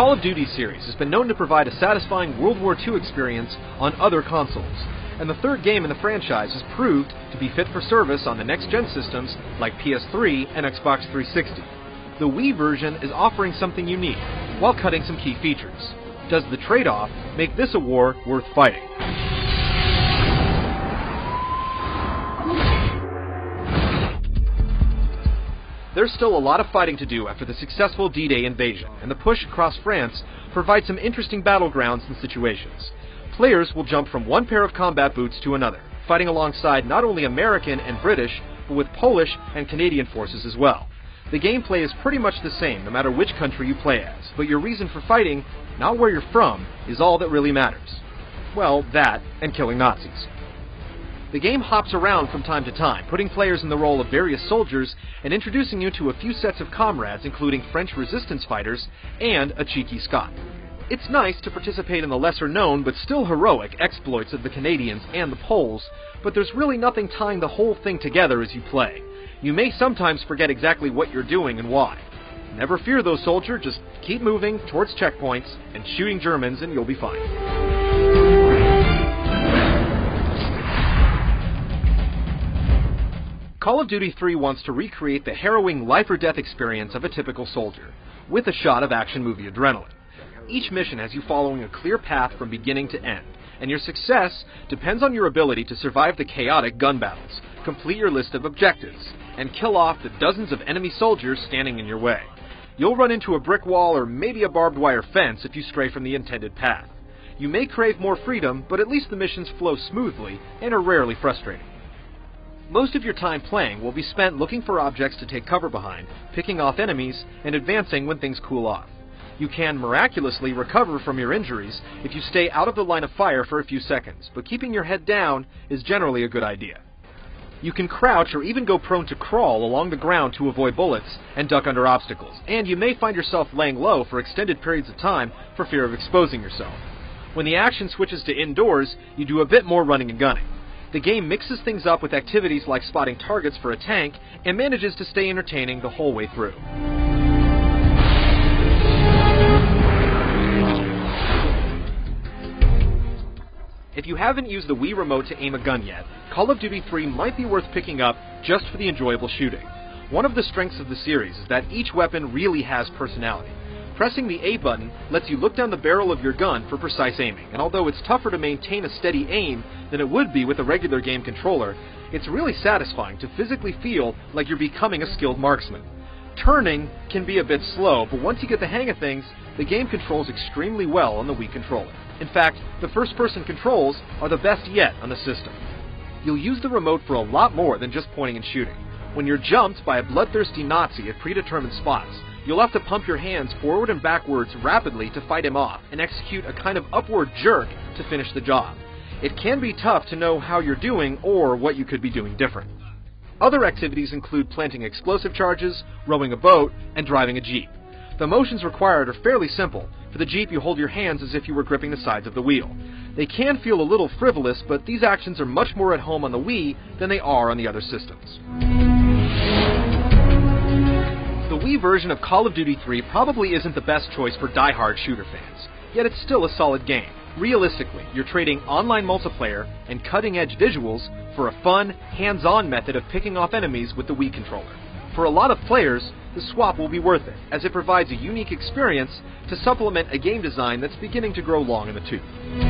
Call of Duty series has been known to provide a satisfying World War II experience on other consoles, and the third game in the franchise has proved to be fit for service on the next-gen systems like PS3 and Xbox 360. The Wii version is offering something unique, while cutting some key features. Does the trade-off make this a war worth fighting? There's still a lot of fighting to do after the successful D-Day invasion, and the push across France provides some interesting battlegrounds and situations. Players will jump from one pair of combat boots to another, fighting alongside not only American and British, but with Polish and Canadian forces as well. The gameplay is pretty much the same no matter which country you play as, but your reason for fighting, not where you're from, is all that really matters. Well, that and killing Nazis. The game hops around from time to time, putting players in the role of various soldiers and introducing you to a few sets of comrades, including French resistance fighters and a cheeky Scot. It's nice to participate in the lesser-known but still heroic exploits of the Canadians and the Poles, but there's really nothing tying the whole thing together as you play. You may sometimes forget exactly what you're doing and why. Never fear though, soldier, just keep moving towards checkpoints and shooting Germans and you'll be fine. Call of Duty 3 wants to recreate the harrowing life-or-death experience of a typical soldier, with a shot of action movie adrenaline. Each mission has you following a clear path from beginning to end, and your success depends on your ability to survive the chaotic gun battles, complete your list of objectives, and kill off the dozens of enemy soldiers standing in your way. You'll run into a brick wall or maybe a barbed wire fence if you stray from the intended path. You may crave more freedom, but at least the missions flow smoothly and are rarely frustrating. Most of your time playing will be spent looking for objects to take cover behind, picking off enemies, and advancing when things cool off. You can miraculously recover from your injuries if you stay out of the line of fire for a few seconds, but keeping your head down is generally a good idea. You can crouch or even go prone to crawl along the ground to avoid bullets and duck under obstacles, and you may find yourself laying low for extended periods of time for fear of exposing yourself. When the action switches to indoors, you do a bit more running and gunning. The game mixes things up with activities like spotting targets for a tank and manages to stay entertaining the whole way through. If you haven't used the Wii Remote to aim a gun yet, Call of Duty 3 might be worth picking up just for the enjoyable shooting. One of the strengths of the series is that each weapon really has personality. Pressing the A button lets you look down the barrel of your gun for precise aiming, and although it's tougher to maintain a steady aim than it would be with a regular game controller, it's really satisfying to physically feel like you're becoming a skilled marksman. Turning can be a bit slow, but once you get the hang of things, the game controls extremely well on the Wii controller. In fact, the first-person controls are the best yet on the system. You'll use the remote for a lot more than just pointing and shooting. When you're jumped by a bloodthirsty Nazi at predetermined spots, you'll have to pump your hands forward and backwards rapidly to fight him off and execute a kind of upward jerk to finish the job. It can be tough to know how you're doing or what you could be doing different. Other activities include planting explosive charges, rowing a boat, and driving a Jeep. The motions required are fairly simple. For the Jeep, you hold your hands as if you were gripping the sides of the wheel. They can feel a little frivolous, but these actions are much more at home on the Wii than they are on the other systems. The Wii version of Call of Duty 3 probably isn't the best choice for die-hard shooter fans, yet it's still a solid game. Realistically, you're trading online multiplayer and cutting-edge visuals for a fun, hands-on method of picking off enemies with the Wii controller. For a lot of players, the swap will be worth it, as it provides a unique experience to supplement a game design that's beginning to grow long in the tooth.